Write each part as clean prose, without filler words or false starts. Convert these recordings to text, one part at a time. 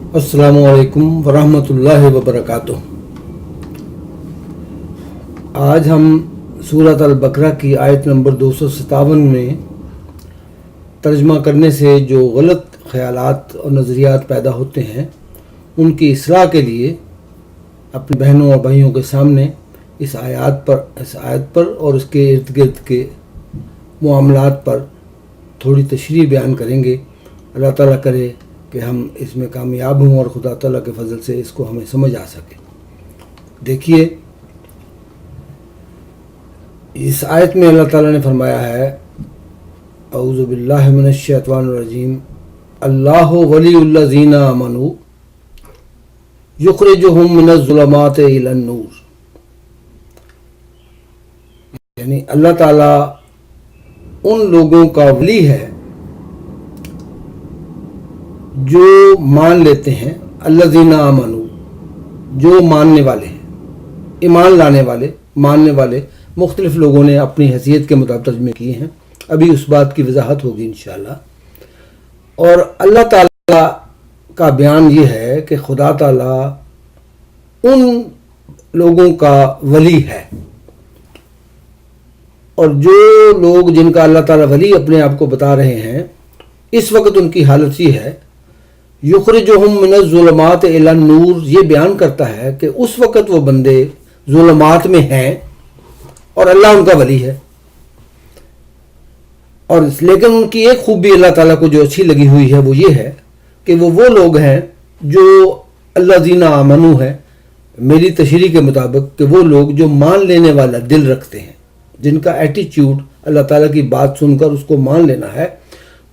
अस्सलामु अलैकुम वरहमतुल्लाहि वबरकातुह। आज हम सूरत अल-बकरा की आयत नंबर 257 में तर्जमा करने से जो गलत ख़यालात और नज़रियात पैदा होते हैं उनकी इस्लाह के लिए अपने बहनों और भाइयों के सामने इस आयत पर और उसके इर्द गिर्द के मामलात पर थोड़ी तशरीह बयान करेंगे। अल्लाह ताला करे कि हम इसमें कामयाब हों और खुदा ताला के फजल से इसको हमें समझ आ सके। देखिए, इस आयत में अल्लाह ताला ने फरमाया है, औज़ु बिल्लाहि मिनश शैतानिर रजीम, अल्लाहु वलियुल्लज़ीना आमनू युखरिजुहुम मिनज़ ज़ुलुमाति इलन नूर। यानी अल्लाह ताला उन लोगों का वली है जो मान लेते हैं, अल्लज़ीना आमनू, जो मानने वाले हैं, ईमान लाने वाले, मानने वाले। मुख्तलिफ लोगों ने अपनी हैसियत के मुताबिक तर्जुमे किए हैं, अभी उस बात की वजाहत होगी इंशाअल्लाह। और अल्लाह ताला का बयान ये है कि खुदा ताला उन लोगों का वली है, और जो लोग जिनका अल्लाह ताला वली अपने आप को बता रहे हैं, इस वक्त उनकी हालत ये है, युखरिजुहुम मिनज़ ज़ुलुमाति इलन नूर। ये बयान करता है कि उस वक्त वो बंदे ज़ुलुमात में हैं और अल्लाह उनका वली है। और लेकिन उनकी एक खूबी अल्लाह ताला को जो अच्छी लगी हुई है वो ये है कि वो लोग हैं जो अल्लज़ीना आमनू है, मेरी तशरीह के मुताबिक कि वो लोग जो मान लेने वाला दिल रखते हैं, जिनका एटीट्यूड अल्लाह ताला की बात सुनकर उसको मान लेना है,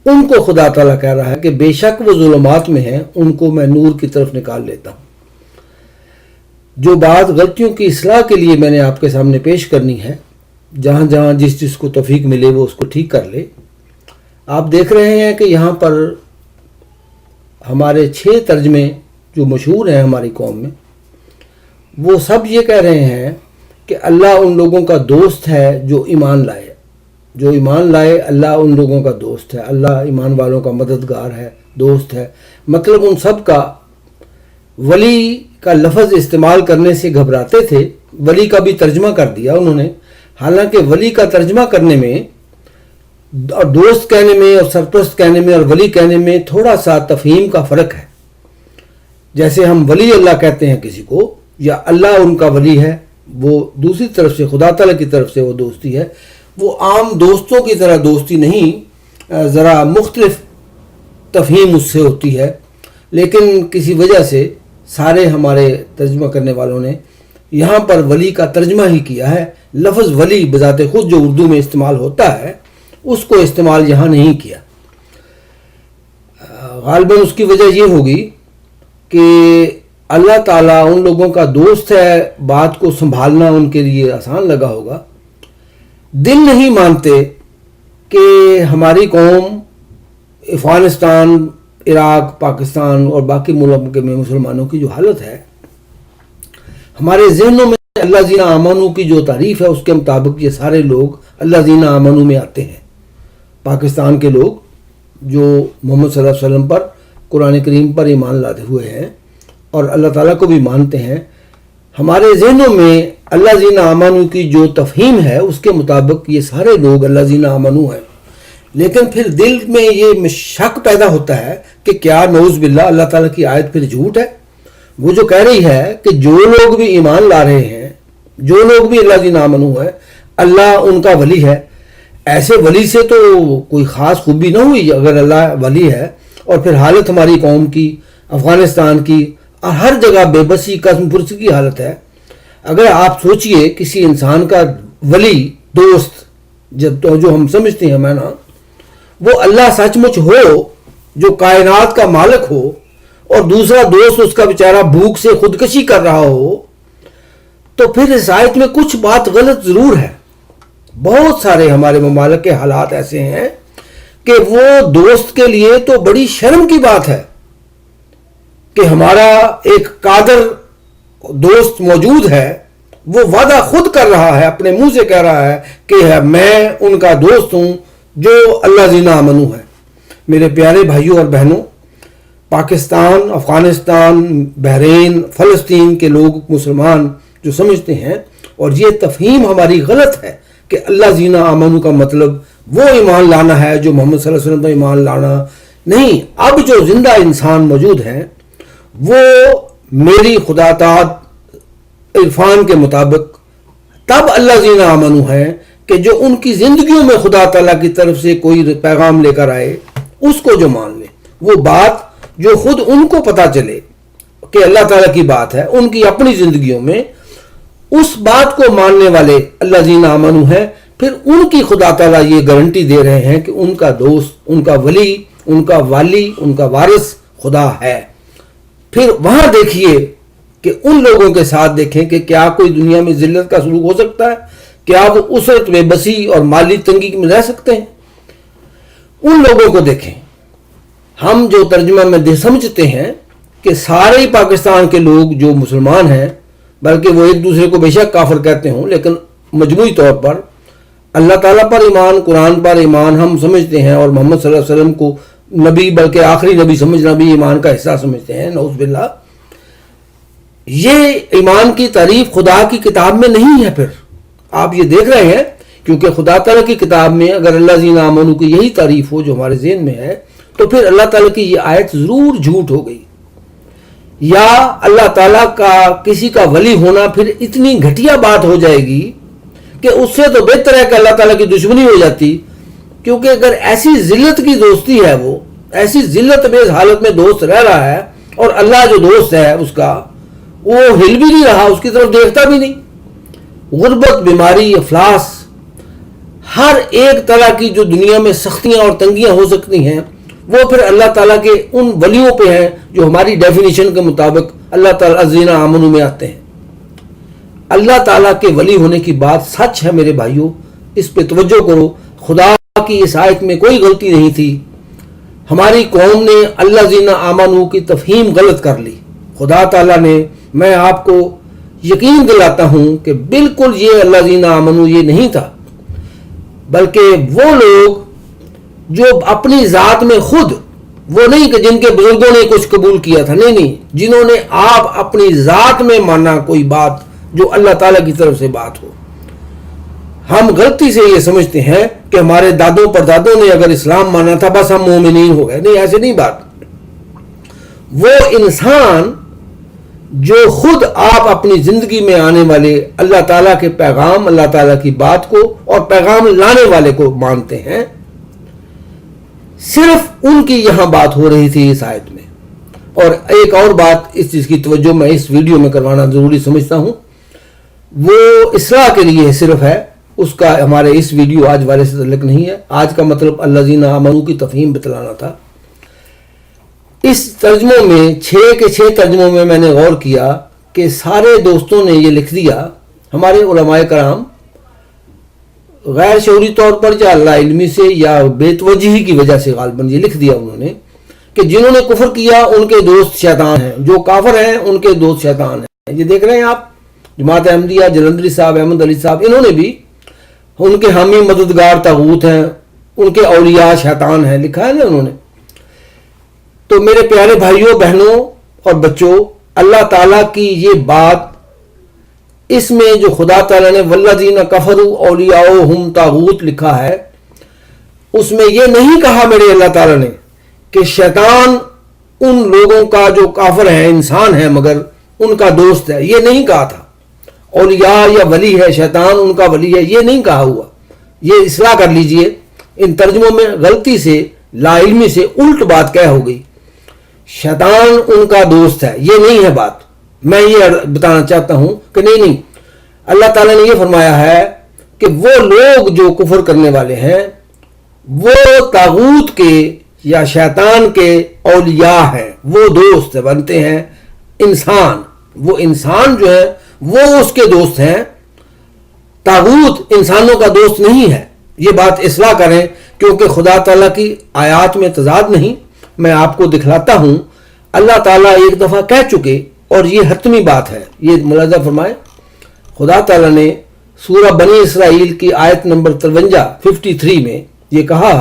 उनको खुदा ताला कह रहा है कि बेशक वो ज़ुलुमात में हैं, उनको मैं नूर की तरफ निकाल लेता हूँ। जो बात गलतियों की इस्लाह के लिए मैंने आपके सामने पेश करनी है, जहाँ जहाँ जिस को तौफीक मिले वो उसको ठीक कर ले। आप देख रहे हैं कि यहाँ पर हमारे 6 तर्जमे जो मशहूर हैं हमारी कौम में, वो सब ये कह रहे हैं कि अल्लाह उन लोगों का दोस्त है जो ईमान लाए। जो ईमान लाए, अल्लाह उन लोगों का दोस्त है, अल्लाह ईमान वालों का मददगार है, दोस्त है। मतलब उन सब का वली का लफ्ज़ इस्तेमाल करने से घबराते थे, वली का भी तर्जमा कर दिया उन्होंने। हालांकि वली का तर्जमा करने में और दोस्त कहने में और सरपरस्त कहने में और वली कहने में थोड़ा सा तफहीम का फ़र्क है। जैसे हम वली अल्लाह कहते हैं किसी को, या अल्लाह उनका वली है, वो दूसरी तरफ से खुदा ताला की तरफ से वो दोस्ती है। वो आम दोस्तों की तरह दोस्ती नहीं, ज़रा मुख्तलिफ तफहीम उससे होती है। लेकिन किसी वजह से सारे हमारे तर्जमा करने वालों ने यहाँ पर वली का तर्जमा ही किया है। लफ्ज़ वली बज़ाते खुद जो उर्दू में इस्तेमाल होता है उसको इस्तेमाल यहाँ नहीं किया। गालिबन उसकी वजह ये होगी कि अल्लाह ताला उन लोगों का दोस्त है, बात को संभालना उनके लिए आसान लगा होगा। दिल नहीं मानते कि हमारी कौम अफ़गानिस्तान, इराक़, पाकिस्तान और बाकी मुल्क में मुसलमानों की जो हालत है, हमारे जहनों में अल्लज़ीना आमनू की जो तारीफ़ है उसके मुताबिक ये सारे लोग अल्लज़ीना आमनू में आते हैं। पाकिस्तान के लोग जो मोहम्मद सल्लल्लाहु अलैहि वसल्लम पर, कुरान करीम पर ईमान लाते हुए हैं और अल्लाह ताला को भी मानते हैं, हमारे जहनों में अल्लज़ीना आमनू की जो तफहीम है उसके मुताबिक ये सारे लोग अल्लज़ीना आमनू हैं। लेकिन फिर दिल में ये शक पैदा होता है कि क्या नऊज़ बिल्लाह अल्लाह ताला की आयत फिर झूठ है। वो जो कह रही है कि जो लोग भी ईमान ला रहे हैं, जो लोग भी अल्लज़ीना आमनू है, अल्लाह उनका वली है। ऐसे वली से तो कोई ख़ास खूबी ना हुई अगर अल्लाह वली है। और फिर हालत हमारी कौम की, अफ़गानिस्तान की, हर जगह बेबसी कसमपुरसी की हालत है। अगर आप सोचिए किसी इंसान का वली, दोस्त जो हम समझते हैं माना, वो अल्लाह सचमुच हो जो कायनात का मालिक हो, और दूसरा दोस्त उसका बेचारा भूख से खुदकशी कर रहा हो, तो फिर इस आयत में कुछ बात गलत ज़रूर है। बहुत सारे हमारे ममालिक के हालात ऐसे हैं कि वो दोस्त के लिए तो बड़ी शर्म की बात है कि हमारा एक कादर दोस्त मौजूद है, वो वादा खुद कर रहा है, अपने मुंह से कह रहा है कि मैं उनका दोस्त हूं जो अल्लज़ीना आमनू है। मेरे प्यारे भाइयों और बहनों, पाकिस्तान, अफ़गानिस्तान, बहरीन, फ़लस्तीन के लोग मुसलमान जो समझते हैं, और ये तफ़हीम हमारी गलत है कि अल्लाह ज़ीना आमनू का मतलब वो ईमान लाना है जो मोहम्मद सल्लल्लाहु अलैहि वसल्लम पर ईमान लाना नहीं। अब जो ज़िंदा इंसान मौजूद हैं वो मेरी खुदातात इरफान के मुताबिक तब अल्लाह ज़ीना आमनू है कि जो उनकी ज़िंदगियों में खुदा ताला की तरफ से कोई पैगाम लेकर आए उसको जो मान ले, वो बात जो खुद उनको पता चले कि अल्लाह ताला की बात है उनकी अपनी ज़िंदगियों में, उस बात को मानने वाले अल्लाह ज़ीना आमनू है। फिर उनकी खुदा ताला ये गारंटी दे रहे हैं कि उनका दोस्त, उनका वली, उनका वाली, उनका वारिस खुदा है। फिर वहां देखिए कि उन लोगों के साथ देखें कि क्या कोई दुनिया में जिल्लत का सलूक हो सकता है, क्या वो उसरत बेबसी और माली तंगी में रह सकते हैं। उन लोगों को देखें। हम जो तर्जुमा में समझते हैं कि सारे ही पाकिस्तान के लोग जो मुसलमान हैं, बल्कि वो एक दूसरे को बेशक काफिर कहते हों, लेकिन मजमूई तौर पर अल्लाह ताला पर ईमान, कुरान पर ईमान हम समझते हैं, और मोहम्मद सल्लल्लाहु अलैहि वसल्लम को नबी, बल्कि आखिरी नबी समझना भी ईमान का हिस्सा समझते हैं, नऊज़ बिल्लाह। ये ईमान की तारीफ खुदा की किताब में नहीं है। फिर आप ये देख रहे हैं, क्योंकि खुदा ताला की किताब में अगर अल्लाह ज़ीना आमनू की यही तारीफ हो जो हमारे ज़हन में है, तो फिर अल्लाह ताला की ये आयत ज़रूर झूठ हो गई, या अल्लाह ताला का किसी का वली होना फिर इतनी घटिया बात हो जाएगी कि उससे तो बेहतर है कि अल्लाह ताला की दुश्मनी हो जाती। क्योंकि अगर ऐसी जिल्लत की दोस्ती है, वो ऐसी जिल्लत बेज हालत में दोस्त रह रहा है, और अल्लाह जो दोस्त है उसका वो हिल भी नहीं रहा, उसकी तरफ देखता भी नहीं। गुर्बत, बीमारी, अफलास, हर एक तरह की जो दुनिया में सख्तियां और तंगियां हो सकती हैं, वो फिर अल्लाह ताला के उन वलियों पे हैं जो हमारी डेफिनेशन के मुताबिक अल्लाह ताला ज़ीना आमनू में आते हैं। अल्लाह ताला के वली होने की बात सच है मेरे भाइयों, इस पे तवज्जो करो। खुदा की इस आयत में कोई गलती नहीं थी। हमारी कौम ने अल्लाह ज़ीना आमनू की तफहीम गलत कर ली। खुदा ताला ने, मैं आपको यकीन दिलाता हूं कि बिल्कुल ये अल्लाह ज़ीना आमनू ये नहीं था, बल्कि वो लोग जो अपनी ज़ात में खुद, वो नहीं कि जिनके बुजुर्गों ने कुछ कबूल किया था, नहीं, जिन्होंने आप अपनी ज़ात में माना कोई बात जो अल्लाह ताला की तरफ से बात हो। हम गलती से ये समझते हैं कि हमारे दादों परदादों ने अगर इस्लाम माना था बस हम मोमिनीन हो गए। नहीं, ऐसे नहीं बात। वो इंसान जो खुद आप अपनी जिंदगी में आने वाले अल्लाह ताला के पैगाम, अल्लाह ताला की बात को और पैगाम लाने वाले को मानते हैं, सिर्फ उनकी यहां बात हो रही थी इस आयत में। और एक और बात, इस चीज की तवज्जो मैं इस वीडियो में करवाना जरूरी समझता हूं, वो इस्लाह के लिए सिर्फ है, उसका हमारे इस वीडियो आज वाले से ताल्लुक नहीं है। आज का मतलब अल्लाह ज़ीना आमनू की तफहीम बतलाना था। इस तर्जुमों में 6 के 6 तर्जुमों में मैंने गौर किया कि सारे दोस्तों ने ये लिख दिया, हमारे उलमाए कराम गैर शऊरी तौर पर या अल्लाह इल्मी से या बेतवजही की वजह से गालिबन ये लिख दिया उन्होंने कि जिन्होंने कुफर किया उनके दोस्त शैतान हैं, जो काफिर हैं उनके दोस्त शैतान हैं। ये देख रहे हैं आप, जमात अहमदिया, जलंधरी साहब, अहमद अली साहब, इन्होंने भी, उनके हामी मददगार तागूत हैं, उनके औलिया शैतान हैं, लिखा है ना उन्होंने। तो मेरे प्यारे भाइयों, बहनों और बच्चों, अल्लाह ताला की ये बात, इसमें जो खुदा ताला ने वल्लज़ीना कफरू औलियाहुम तागूत लिखा है, उसमें ये नहीं कहा मेरे अल्लाह ताला ने कि शैतान उन लोगों का जो काफिर है, इंसान है मगर उनका दोस्त है, ये नहीं कहा था। औलिया या वली है, शैतान उनका वली है, ये नहीं कहा हुआ। ये इस्लाह कर लीजिए, इन तर्जुमों में गलती से, लाइल्मी से उल्ट बात कह हो गई। शैतान उनका दोस्त है, ये नहीं है बात। मैं ये बताना चाहता हूं कि नहीं, अल्लाह ताला ने ये फरमाया है कि वो लोग जो कुफर करने वाले हैं वो तागूत के या शैतान के औलिया हैं, वो दोस्त बनते हैं। इंसान, वो इंसान जो है वो उसके दोस्त हैं, तागूत इंसानों का दोस्त नहीं है। ये बात इस्लाह करें, क्योंकि खुदा ताला की आयात में तजाद नहीं। मैं आपको दिखलाता हूं, अल्लाह ताला एक दफा कह चुके, और ये हतमी बात है, ये मुलाजा फरमाए। खुदा ताला ने सूरह बनी इसराइल की आयत नंबर 53 में ये कहा,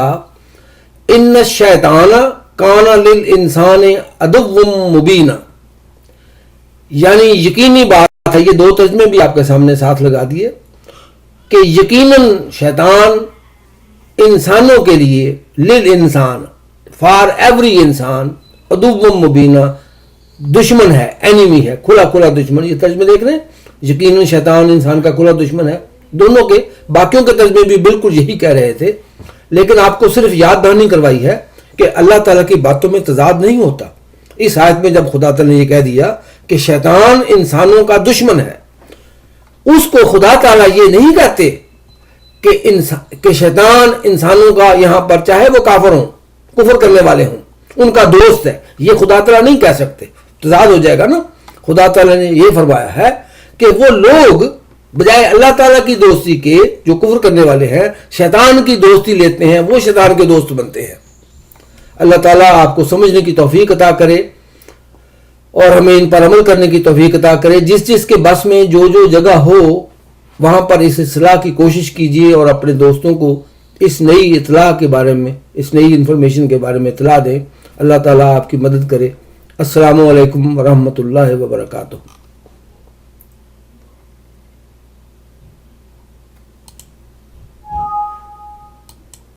इन्न शैताना काना लिल इंसान अदुव्वुम मुबीना, यानी यकीनी बात है, ये दो तर्जमे भी आपके सामने साथ लगा दिए कि यकीनन शैतान इंसानों के लिए, लिल इंसान फॉर एवरी इंसान, अदुव्वुम मुबीना दुश्मन है, एनिमी है, खुला खुला दुश्मन। ये तर्जमे देख रहे हैं, यकीनन शैतान इंसान का खुला दुश्मन है। दोनों के बाकियों के तर्जमे भी बिल्कुल यही कह रहे थे, लेकिन आपको सिर्फ याद दहानी करवाई है कि अल्लाह ताला की बातों में तजाद नहीं होता। इस आयत में जब खुदा ताला ने ये कह दिया कि शैतान इंसानों का दुश्मन है, उसको खुदा ताला ये नहीं कहते कि शैतान इंसानों का यहां पर चाहे वो काफिर हों, कुफर करने वाले हों, उनका दोस्त है, ये खुदा ताला नहीं कह सकते, तजाद हो जाएगा ना। खुदा ताला ने ये फरमाया है कि वो लोग बजाय अल्लाह ताला की दोस्ती के, जो कुफर करने वाले हैं, शैतान की दोस्ती लेते हैं, वो शैतान के दोस्त बनते हैं। अल्लाह ताला आपको समझने की तौफीक अता करे और हमें इन पर अमल करने की तौफीक अता करे। जिस जिस के बस में जो जो जगह हो वहां पर इस इस्लाह की कोशिश कीजिए और अपने दोस्तों को इस नई इत्तला के बारे में, इस नई इन्फॉर्मेशन के बारे में इत्तला दें। अल्लाह ताला आपकी मदद करे। अस्सलामु अलैकुम वरहमतुल्लाहि वबरकातुहू।